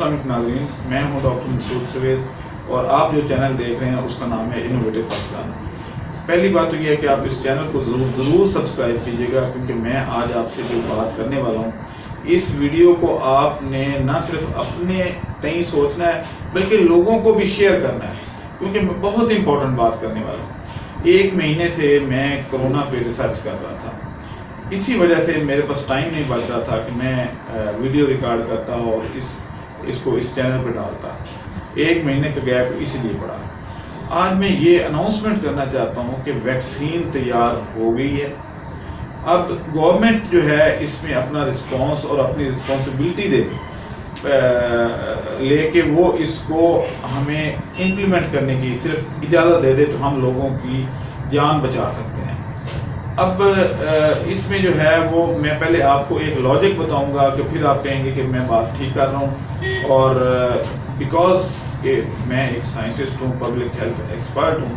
السلام علیکم ناظرین، میں ہوں ڈاکٹر مسعود پرویز اور آپ جو چینل دیکھ رہے ہیں اس کا نام ہے انوویٹو پاکستان۔ پہلی بات تو یہ ہے کہ آپ اس چینل کو ضرور سبسکرائب کیجیے گا، کیونکہ میں آج آپ سے جو بات کرنے والا ہوں اس ویڈیو کو آپ نے نہ صرف اپنے تئیں سوچنا ہے بلکہ لوگوں کو بھی شیئر کرنا ہے، کیونکہ میں بہت امپورٹنٹ بات کرنے والا ہوں۔ 1 مہینے سے میں کورونا پہ ریسرچ کر رہا تھا، اسی وجہ سے میرے پاس ٹائم نہیں بچ رہا تھا کہ میں ویڈیو ریکارڈ کرتا اور اس کو اس چینل پہ ڈالتا۔ 1 مہینے کا گیپ اس لیے پڑا۔ آج میں یہ اناؤنسمنٹ کرنا چاہتا ہوں کہ ویکسین تیار ہو گئی ہے۔ اب گورنمنٹ جو ہے اس میں اپنا رسپانس اور اپنی رسپانسبلٹی لے کے وہ اس کو ہمیں امپلیمنٹ کرنے کی صرف اجازت دے دے تو ہم لوگوں کی جان بچا سکتے ہیں۔ اب اس میں جو ہے وہ میں پہلے آپ کو ایک لاجک بتاؤں گا کہ پھر آپ کہیں گے کہ میں بات ٹھیک کر رہا ہوں، اور بیکاز کہ میں ایک سائنٹسٹ ہوں، پبلک ہیلتھ ایکسپرٹ ہوں،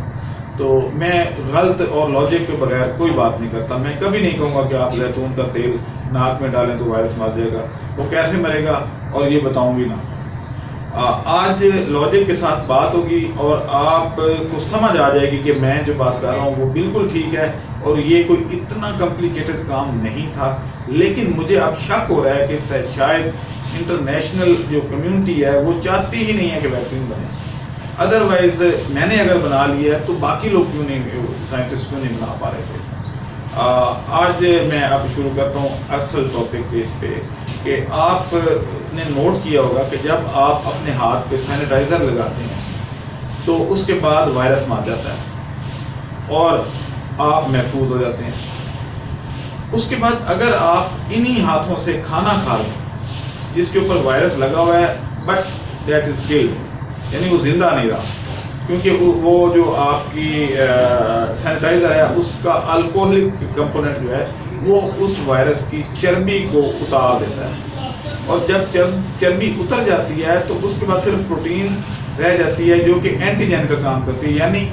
تو میں غلط اور لاجک کے بغیر کوئی بات نہیں کرتا۔ میں کبھی نہیں کہوں گا کہ آپ زیتون کا تیل ناک میں ڈالیں تو وائرس مر جائے گا، وہ کیسے مرے گا اور یہ بتاؤں بھی نہ۔ آج لاجک کے ساتھ بات ہوگی اور آپ کو سمجھ آ جائے گی کہ میں جو بات کر رہا ہوں وہ بالکل ٹھیک ہے اور یہ کوئی اتنا کمپلیکیٹڈ کام نہیں تھا، لیکن مجھے اب شک ہو رہا ہے کہ شاید انٹرنیشنل جو کمیونٹی ہے وہ چاہتی ہی نہیں ہے کہ ویکسین بنے۔ ادروائز میں نے اگر بنا لیا ہے تو باقی لوگ کیوں نہیں، سائنٹسٹ کیوں نہیں بنا پا رہے تھے۔ آج میں اب شروع کرتا ہوں اصل ٹاپک پہ کہ آپ نے نوٹ کیا ہوگا کہ جب آپ اپنے ہاتھ پہ سینیٹائزر لگاتے ہیں تو اس کے بعد وائرس مار جاتا ہے اور آپ محفوظ ہو جاتے ہیں۔ اس کے بعد اگر آپ انہی ہاتھوں سے کھانا کھا لیں جس کے اوپر وائرس لگا ہوا ہے بٹ دیٹ از کلڈ، یعنی وہ زندہ نہیں رہا، کیونکہ وہ جو آپ کی سینیٹائزر ہے اس کا الکوہلک کمپوننٹ جو ہے وہ اس وائرس کی چربی کو اتار دیتا ہے، اور جب چربی اتر جاتی ہے تو اس کے بعد صرف پروٹین رہ جاتی ہے جو کہ اینٹیجن کا کام کرتی ہے، یعنی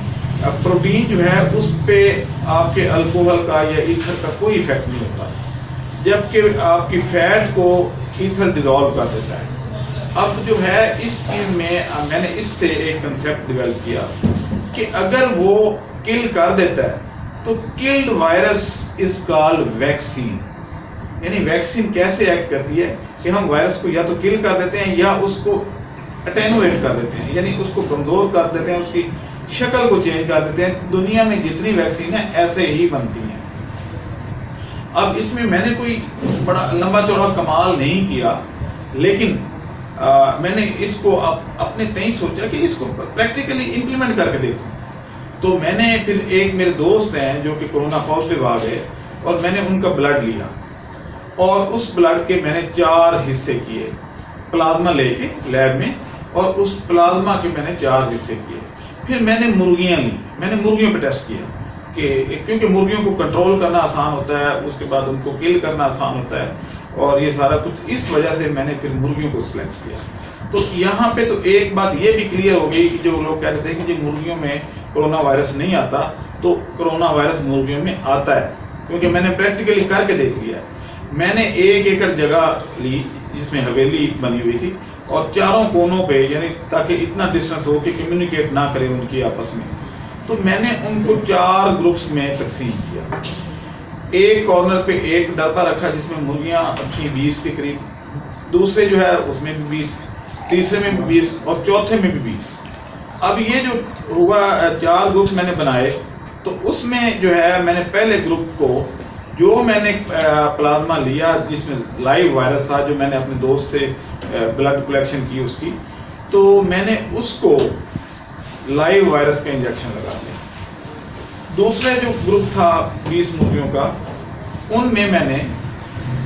پروٹین جو ہے اس پہ آپ کے الکوہل کا یا ایتھر کا کوئی ایفیکٹ نہیں ہوتا، جبکہ آپ کی فیٹ کو ایتھر ڈیزالو کر دیتا ہے۔ اب جو ہے اس چیز میں نے اس سے ایک کنسیپٹ ڈیولپ کیا کہ اگر وہ کل کر دیتا ہے تو killed virus is called vaccine, یعنی ویکسین کیسے ایکٹ کرتی ہے کہ ہم وائرس کو یا تو کل کر دیتے ہیں یا اس کو اٹینویٹ کر دیتے ہیں، یعنی اس کو کمزور کر دیتے ہیں، اس کی شکل کو چینج کر دیتے ہیں۔ دنیا میں جتنی ویکسین ہیں ایسے ہی بنتی ہیں۔ اب اس میں نے کوئی بڑا لمبا چوڑا کمال نہیں کیا، لیکن میں نے اس کو اپنے تئیں سوچا کہ اس کو پریکٹیکلی امپلیمنٹ کر کے دیکھوں۔ تو میں نے پھر ایک میرے دوست ہیں جو کہ کورونا پازیٹیو آ گئے، اور میں نے ان کا بلڈ لیا اور اس بلڈ کے میں نے 4 حصے کیے پلازما لے کے لیب میں، اور اس پلازما کے میں نے 4 حصے کیے۔ پھر میں نے مرغیاں لی، میں نے مرغیوں پہ ٹیسٹ کیا کہ کیونکہ مرغیوں کو کنٹرول کرنا آسان ہوتا ہے، اس کے بعد ان کو کل کرنا آسان ہوتا ہے، اور یہ سارا کچھ اس وجہ سے میں نے پھر مرغیوں کو سلیکٹ کیا۔ تو یہاں پہ تو ایک بات یہ بھی کلیئر ہو گئی کہ جو لوگ کہتے تھے کہ مرغیوں میں کورونا وائرس نہیں آتا، تو کورونا وائرس مرغیوں میں آتا ہے، کیونکہ میں نے پریکٹیکلی کر کے دیکھ لیا۔ میں نے 1 ایکڑ جگہ لی جس میں حویلی بنی ہوئی تھی، اور چاروں کونوں پہ، یعنی تاکہ اتنا ڈسٹینس ہو کہ کمیونیکیٹ نہ کرے ان کی آپس میں، تو میں نے ان کو 4 گروپس میں تقسیم کیا۔ ایک کارنر پہ ایک ڈرپا رکھا جس میں مرغیاں تھیں 20 کے قریب، دوسرے جو ہے اس میں بھی 20، تیسرے میں بھی 20 اور چوتھے میں بھی 20۔ اب یہ جو ہوا 4 گروپ میں نے بنائے، تو اس میں جو ہے میں نے پہلے گروپ کو جو میں نے پلازما لیا جس میں لائیو وائرس تھا، جو میں نے اپنے دوست سے بلڈ کلیکشن کی اس کی، تو میں نے اس کو لائیو وائرس کا انجیکشن لگا دیا۔ دوسرے جو گروپ تھا 20 مرغیوں کا، ان میں نے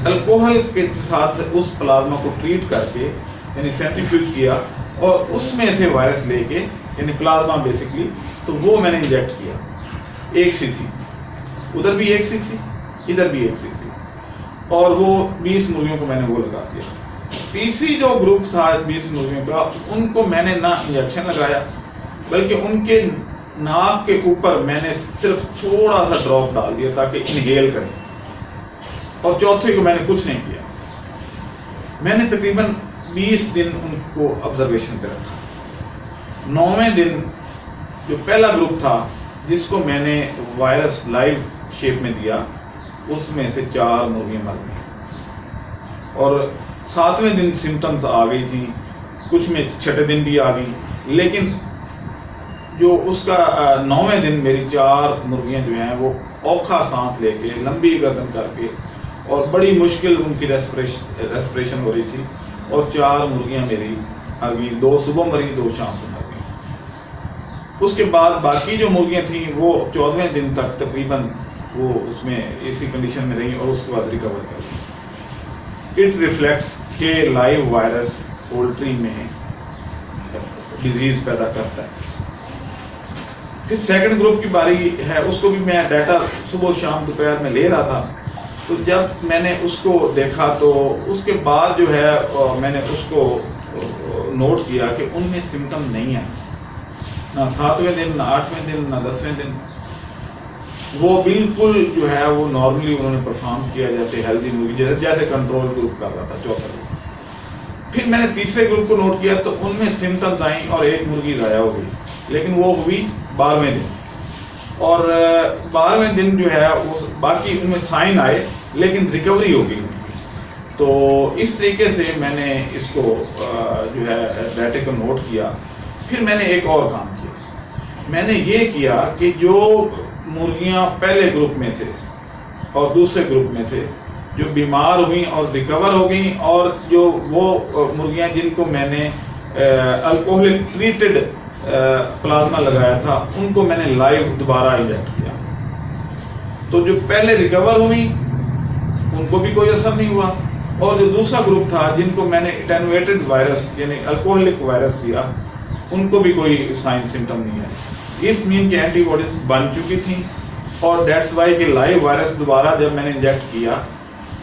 الکوہل کے ساتھ اس پلازما کو ٹریٹ کر کے، یعنی سینٹریفیوج کیا، اور اس میں سے وائرس لے کے، یعنی پلازما بیسکلی، تو وہ میں نے انجیکٹ کیا 1 cc، ادھر بھی 1 cc، ادھر بھی 1 cc، اور وہ 20 مرغیوں کو میں نے وہ لگا دیا۔ تیسری جو گروپ تھا 20 مرغیوں کا، ان کو میں نے نہ انجیکشن لگایا بلکہ ان کے ناک کے اوپر میں نے صرف تھوڑا سا ڈراپ ڈال دیا تاکہ انہیل کریں، اور چوتھے کو میں نے کچھ نہیں کیا۔ میں نے تقریباً 20 دن ان کو آبزرویشن پہ رکھا. 9ویں دن جو پہلا گروپ تھا جس کو میں نے وائرس لائیو شیپ میں دیا اس میں سے 4 مرغیاں مر گئیں, اور 7ویں دن سمٹمز آ گئی تھیں, کچھ میں 6 دن بھی آ گئی, لیکن جو اس کا 9ویں دن میری 4 مرغیاں جو ہیں وہ اوکھا سانس لے کے لمبی گردن کر کے اور بڑی مشکل ان کی ریسپریشن ہو رہی تھی, اور 4 مرغیاں میری مر گئیں, 2 صبح مری 2 شام کو مر گئیں. اس کے بعد باقی جو مرغیاں تھیں وہ 14ویں دن تک تقریباً وہ اس میں اسی کنڈیشن میں رہیں اور اس کے بعد ریکور کر گئی. اٹ ریفلیکٹس کہ لائیو وائرس پولٹری میں ڈیزیز پیدا کرتا ہے. پھر سیکنڈ گروپ کی باری ہے, اس کو بھی میں ڈیٹا صبح شام دوپہر میں لے رہا تھا. تو جب میں نے اس کو دیکھا تو اس کے بعد جو ہے میں نے اس کو نوٹ کیا کہ ان میں سمٹم نہیں ہیں, نہ 7ویں دن, نہ 8ویں دن, نہ 10ویں دن. وہ بالکل جو ہے وہ نارملی انہوں نے پرفارم کیا جیسے ہیلدی مرغی, جیسے کنٹرول گروپ کر رہا تھا, چوتھا گروپ. پھر میں نے تیسرے گروپ کو نوٹ کیا تو ان میں سمٹمز آئیں اور ایک مرغی ضائع ہو گئی, لیکن وہ ہوئی 12ویں دن. اور 12ویں دن جو ہے وہ باقی ان میں سائن آئے لیکن ریکوری ہو گئی. تو اس طریقے سے میں نے اس کو جو ہے ڈیٹے کو نوٹ کیا. پھر میں نے ایک اور کام کیا, میں نے یہ کیا کہ جو مرغیاں پہلے گروپ میں سے اور دوسرے گروپ میں سے جو بیمار ہوئیں اور ریکور ہو گئیں, اور جو وہ مرغیاں جن کو میں نے الکوہلک ٹریٹڈ پلازما لگایا تھا ان کو میں نے لائیو دوبارہ انجیکٹ کیا. تو جو پہلے ریکور ہوئی ان کو بھی کوئی اثر نہیں ہوا, اور جو دوسرا گروپ تھا جن کو میں نے اٹینویٹڈ وائرس یعنی الکوہلک وائرس دیا ان کو بھی کوئی سائن سمٹم نہیں ہے. اس مین کی اینٹی باڈیز بن چکی تھیں, اور دیٹس وائی کہ لائیو وائرس دوبارہ جب میں نے انجیکٹ کیا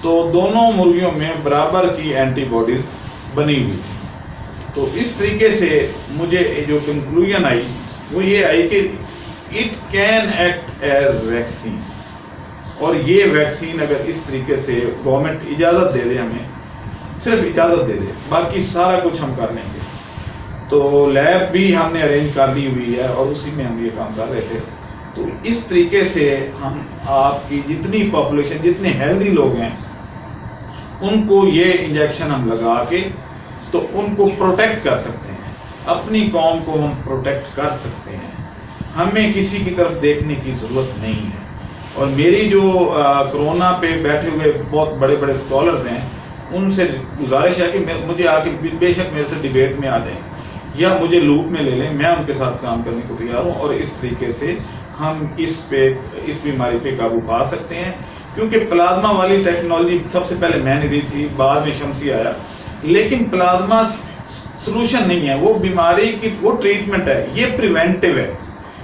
تو دونوں مرغیوں میں برابر کی اینٹی باڈیز بنی ہوئی تھی. تو اس طریقے سے مجھے جو کنکلوژن آئی وہ یہ آئی کہ it can act as vaccine, اور یہ ویکسین اگر اس طریقے سے گورنمنٹ اجازت دے دے, ہمیں صرف اجازت دے دے, باقی سارا کچھ ہم کر لیں گے. تو لیب بھی ہم نے ارینج کر لی ہوئی ہے اور اسی میں ہم یہ کام کر رہے تھے. تو اس طریقے سے ہم آپ کی جتنی پاپولیشن, جتنے ہیلدی لوگ ہیں ان کو یہ انجیکشن ہم لگا کے تو ان کو پروٹیکٹ کر سکتے ہیں, اپنی قوم کو ہم پروٹیکٹ کر سکتے ہیں. ہمیں کسی کی طرف دیکھنے کی ضرورت نہیں ہے. اور میری جو کرونا پہ بیٹھے ہوئے بہت بڑے بڑے اسکالرز ہیں ان سے گزارش ہے کہ مجھے آ کے بے شک میرے سے ڈیبیٹ میں آ جائیں یا مجھے لوپ میں لے لیں, میں ان کے ساتھ کام کرنے کو تیار ہوں. اور اس طریقے سے ہم اس بیماری پہ قابو پا سکتے ہیں, کیونکہ پلازما والی ٹیکنالوجی سب سے پہلے میں نے دی تھی, بعد میں شمسی آیا, لیکن پلازما سلوشن نہیں ہے, وہ بیماری کی وہ ٹریٹمنٹ ہے, یہ پریونٹیو ہے.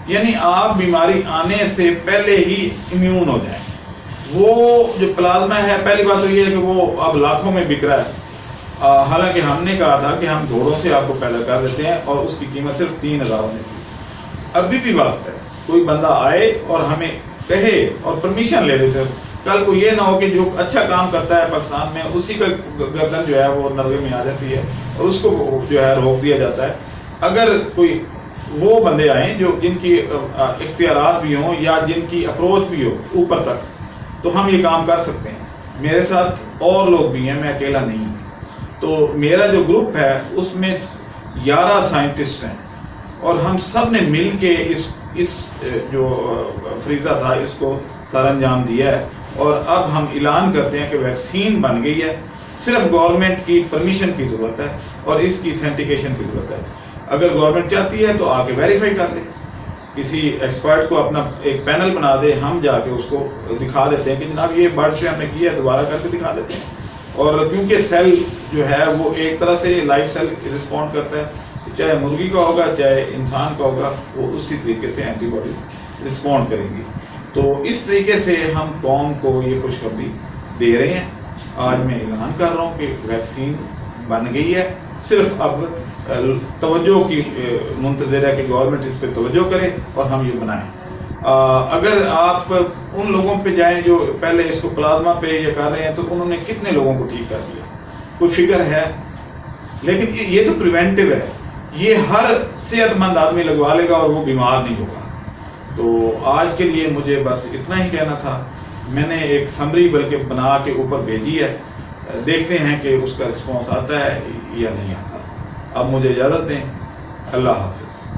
یعنی آپ بیماری آنے سے پہلے ہی امیون ہو جائیں. وہ جو پلازما ہے, پہلی بات تو یہ ہے کہ وہ اب لاکھوں میں بک رہا ہے, حالانکہ ہم نے کہا تھا کہ ہم گھوڑوں سے آپ کو پیدا کر دیتے ہیں اور اس کی قیمت صرف 3000 میں تھی. ابھی بھی وقت ہے, کوئی بندہ آئے اور ہمیں کہے اور پرمیشن لے لے. سر کل کو یہ نہ ہو کہ جو اچھا کام کرتا ہے پاکستان میں اسی کا گردن جو ہے وہ نروے میں آ جاتی ہے اور اس کو جو ہے روک دیا جاتا ہے. اگر کوئی وہ بندے آئیں جو جن کی اختیارات بھی ہوں یا جن کی اپروچ بھی ہو اوپر تک, تو ہم یہ کام کر سکتے ہیں. میرے ساتھ اور لوگ بھی ہیں, میں اکیلا نہیں ہوں. تو میرا جو گروپ ہے اس میں 11 سائنٹسٹ ہیں, اور ہم سب نے مل کے اس جو فریضہ تھا اس کو سر انجام دیا ہے. اور اب ہم اعلان کرتے ہیں کہ ویکسین بن گئی ہے, صرف گورنمنٹ کی پرمیشن کی ضرورت ہے اور اس کی اتھینٹیکیشن کی ضرورت ہے. اگر گورنمنٹ چاہتی ہے تو آ کے ویریفائی کر لے, کسی ایکسپرٹ کو اپنا ایک پینل بنا دے, ہم جا کے اس کو دکھا دیتے ہیں کہ جناب یہ برڈ سے ہم نے کیا ہے, دوبارہ کر کے دکھا دیتے ہیں. اور کیونکہ سیل جو ہے وہ ایک طرح سے لائف سیل رسپونڈ کرتا ہے, چاہے مرغی کا ہوگا چاہے انسان کا ہوگا, وہ اسی طریقے سے اینٹی باڈیز رسپونڈ کریں گی. تو اس طریقے سے ہم قوم کو یہ خوشخبری دے رہے ہیں. آج میں اعلان کر رہا ہوں کہ ویکسین بن گئی ہے, صرف اب توجہ کی منتظر ہے کہ گورنمنٹ اس پہ توجہ کرے اور ہم یہ بنائیں. اگر آپ ان لوگوں پہ جائیں جو پہلے اس کو پلازما پہ یہ کر رہے ہیں, تو انہوں نے کتنے لوگوں کو ٹھیک کر دیا؟ کوئی فگر ہے؟ لیکن یہ تو پریونٹیو ہے، یہ ہر صحت مند آدمی لگوا لے گا اور وہ بیمار نہیں ہوگا۔ تو آج کے لیے مجھے بس اتنا ہی کہنا تھا۔ میں نے ایک سمری بلکہ بنا کے اوپر بھیجی ہے، دیکھتے ہیں کہ اس کا رسپانس آتا ہے یا نہیں آتا۔ اب مجھے اجازت دیں، اللہ حافظ۔